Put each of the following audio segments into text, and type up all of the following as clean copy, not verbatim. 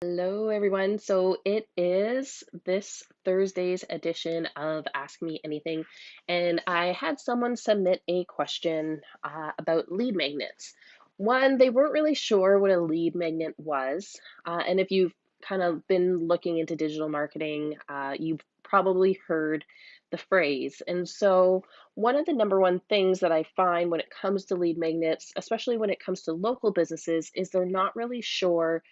Hello, everyone. So it is this Thursday's edition of Ask Me Anything, and I had someone submit a question about lead magnets. One, they weren't really sure what a lead magnet was, and if you've kind of been looking into digital marketing, you've probably heard the phrase. And so, one of the number one things that I find when it comes to lead magnets, especially when it comes to local businesses, is they're not really sure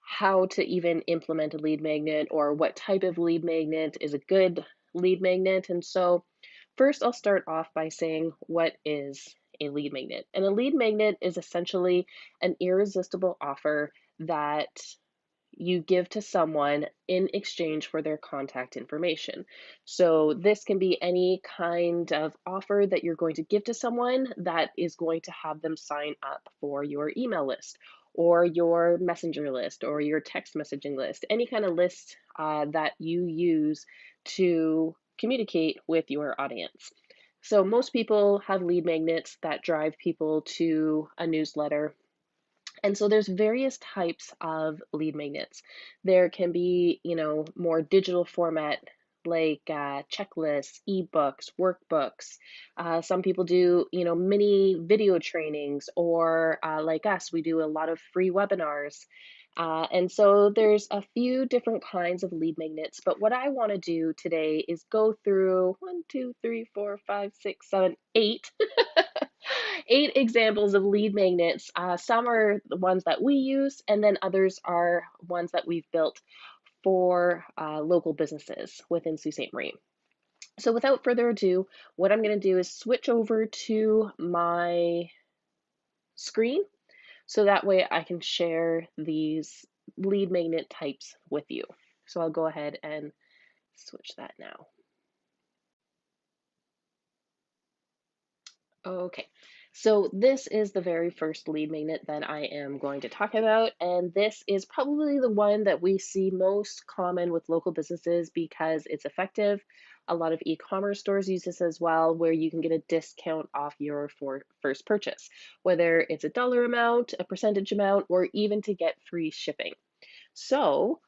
how to even implement a lead magnet or what type of lead magnet is a good lead magnet. And so, first, I'll start off by saying what is a lead magnet. And a lead magnet is essentially an irresistible offer that you give to someone in exchange for their contact information. So, this can be any kind of offer that you're going to give to someone that is going to have them sign up for your email list or your messenger list or your text messaging list, any kind of list that you use to communicate with your audience. So, most people have lead magnets that drive people to a newsletter, and so there's various types of lead magnets. There can be, more digital format like checklists, ebooks, workbooks. Some people do, mini video trainings, or like us, we do a lot of free webinars. And so there's a few different kinds of lead magnets, but what I want to do today is go through one, two, three, four, five, six, seven, eight 8 examples of lead magnets. Some are the ones that we use, and then others are ones that we've built for local businesses within Sault Ste. Marie. So without further ado, what I'm going to do is switch over to my screen so that way I can share these lead magnet types with you. So I'll go ahead and switch that now. Okay, so this is the very first lead magnet that I am going to talk about, and this is probably the one that we see most common with local businesses because it's effective. A lot of e-commerce stores use this as well, where you can get a discount off your first purchase, whether it's a dollar amount, a percentage amount, or even to get free shipping. So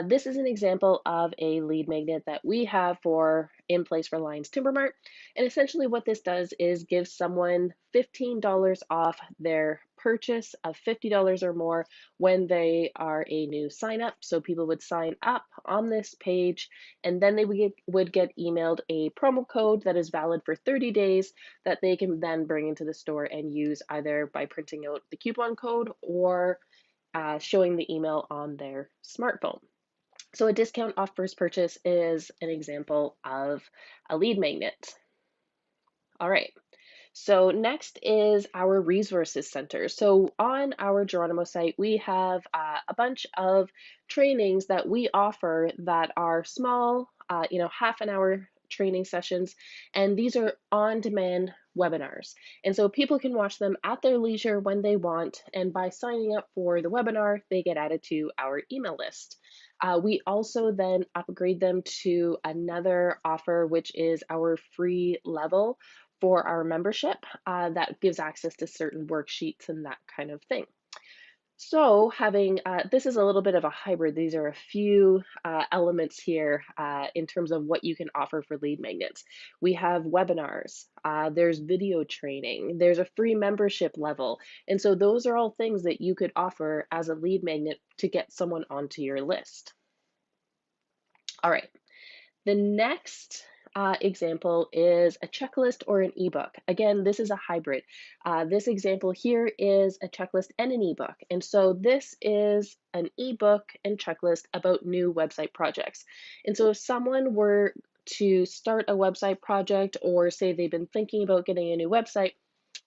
this is an example of a lead magnet that we have for in place for Lions Timber Mart. And essentially what this does is give someone $15 off their purchase of $50 or more when they are a new sign up. So people would sign up on this page, and then they would get emailed a promo code that is valid for 30 days that they can then bring into the store and use either by printing out the coupon code or showing the email on their smartphone. So a discount off first purchase is an example of a lead magnet. All right. So next is our resources center. So on our Geronimo site, we have a bunch of trainings that we offer that are small, half an hour training sessions, and these are on-demand webinars. And so people can watch them at their leisure when they want, and by signing up for the webinar, they get added to our email list. We also then upgrade them to another offer, which is our free level for our membership that gives access to certain worksheets and that kind of thing. So having, this is a little bit of a hybrid. These are a few elements here in terms of what you can offer for lead magnets. We have webinars, there's video training, there's a free membership level. And so those are all things that you could offer as a lead magnet to get someone onto your list. All right. The next example is a checklist or an ebook. Again, this is a hybrid. This example here is a checklist and an ebook. And so this is an ebook and checklist about new website projects. And so if someone were to start a website project, or say they've been thinking about getting a new website,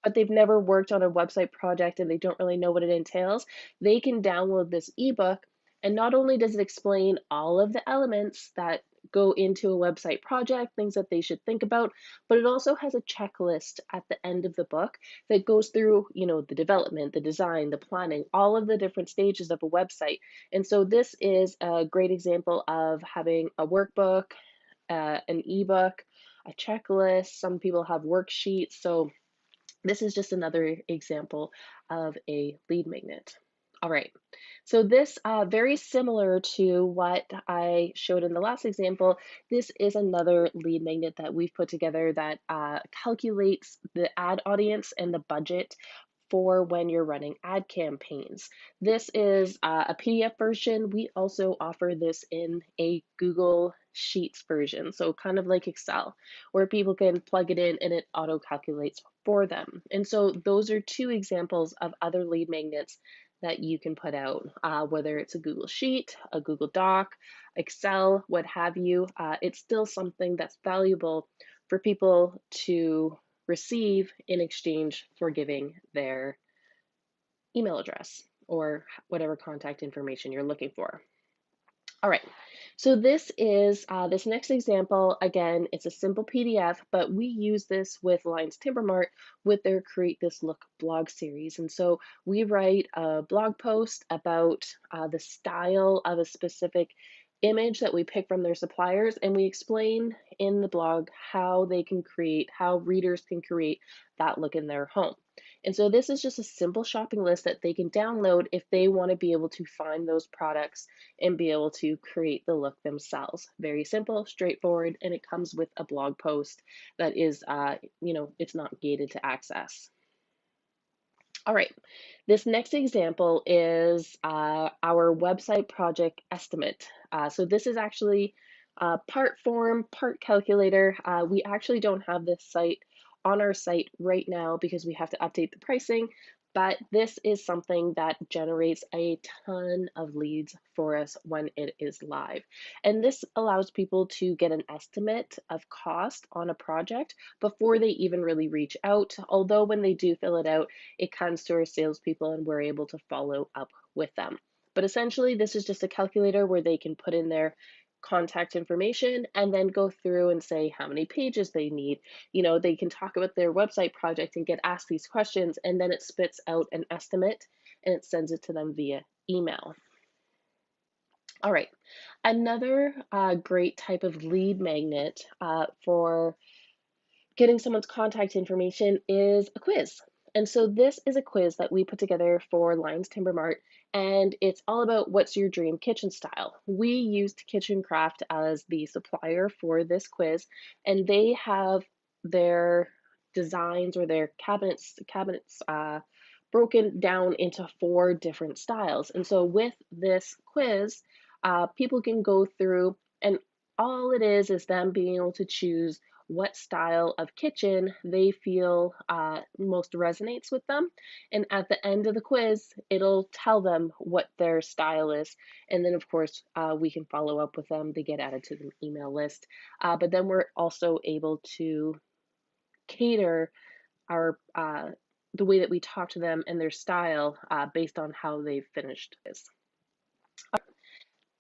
but they've never worked on a website project and they don't really know what it entails, they can download this ebook. And not only does it explain all of the elements that go into a website project, things that they should think about, but it also has a checklist at the end of the book that goes through, the development, the design, the planning, all of the different stages of a website. And so this is a great example of having a workbook, an ebook, a checklist. Some people have worksheets. So this is just another example of a lead magnet. All right. So this, very similar to what I showed in the last example, this is another lead magnet that we've put together that calculates the ad audience and the budget for when you're running ad campaigns. This is a PDF version. We also offer this in a Google Sheets version, so kind of like Excel, where people can plug it in and it auto calculates for them. And so those are two examples of other lead magnets that you can put out, whether it's a Google Sheet, a Google Doc, Excel, what have you. It's still something that's valuable for people to receive in exchange for giving their email address or whatever contact information you're looking for. All right, so this is this next example. Again, it's a simple PDF, but we use this with Lions Timbermart with their Create This Look blog series. And so we write a blog post about the style of a specific image that we pick from their suppliers, and we explain in the blog how readers can create that look in their home. And so this is just a simple shopping list that they can download if they want to be able to find those products and be able to create the look themselves. Very simple, straightforward, and it comes with a blog post that is, it's not gated to access. All right, this next example is our website project estimate. So this is actually part form, part calculator. We actually don't have this site on our site right now because we have to update the pricing, but this is something that generates a ton of leads for us when it is live. And this allows people to get an estimate of cost on a project before they even really reach out. Although when they do fill it out, it comes to our salespeople and we're able to follow up with them. But essentially, this is just a calculator where they can put in their contact information and then go through and say how many pages they need. They can talk about their website project and get asked these questions, and then it spits out an estimate and it sends it to them via email. All right, another great type of lead magnet for getting someone's contact information is a quiz. And so this is a quiz that we put together for Lions Timber Mart, and it's all about what's your dream kitchen style. We used Kitchen Craft as the supplier for this quiz, and they have their designs or their cabinets broken down into 4 different styles. And so with this quiz, people can go through, and all it is them being able to choose what style of kitchen they feel most resonates with them. And at the end of the quiz, it'll tell them what their style is. And then, of course, we can follow up with them to get added to the email list. But then we're also able to cater our the way that we talk to them and their style based on how they've finished this.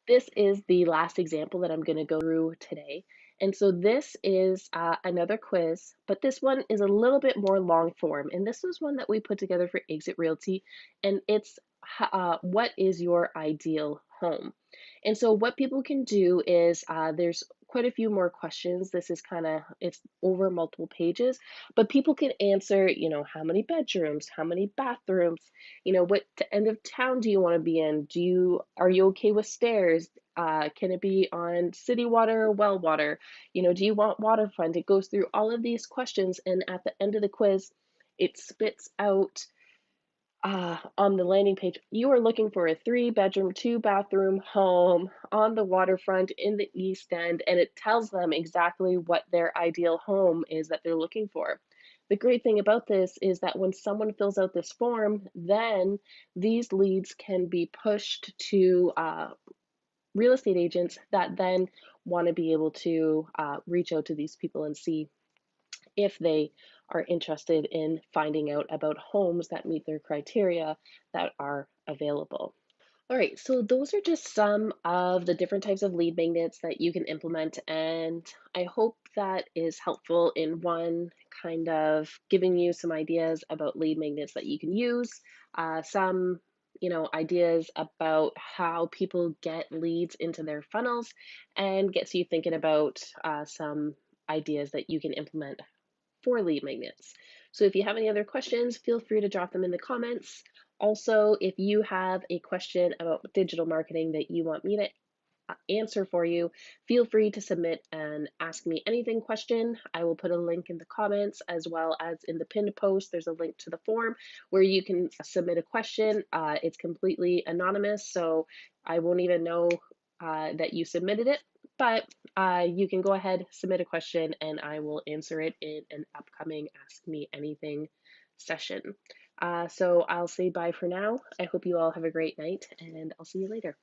This is the last example that I'm going to go through today. And so this is another quiz, but this one is a little bit more long form. And this was one that we put together for Exit Realty, and it's what is your ideal home? And so what people can do is there's quite a few more questions. This is it's over multiple pages, but people can answer, how many bedrooms, how many bathrooms, what end of town do you want to be in? Are you okay with stairs? Can it be on city water or well water? Do you want waterfront? It goes through all of these questions, and at the end of the quiz, it spits out on the landing page. You are looking for a 3-bedroom, 2-bathroom home on the waterfront in the East End, and it tells them exactly what their ideal home is that they're looking for. The great thing about this is that when someone fills out this form, then these leads can be pushed to real estate agents that then want to be able to reach out to these people and see if they are interested in finding out about homes that meet their criteria that are available. All right, so those are just some of the different types of lead magnets that you can implement, and I hope that is helpful in one kind of giving you some ideas about lead magnets that you can use, some ideas about how people get leads into their funnels, and gets you thinking about some ideas that you can implement for lead magnets. So if you have any other questions, feel free to drop them in the comments. Also, if you have a question about digital marketing that you want me to answer for you, feel free to submit an Ask Me Anything question. I will put a link in the comments as well as in the pinned post. There's a link to the form where you can submit a question. It's completely anonymous, so I won't even know that you submitted it. But you can go ahead, submit a question, and I will answer it in an upcoming Ask Me Anything session. So I'll say bye for now. I hope you all have a great night, and I'll see you later.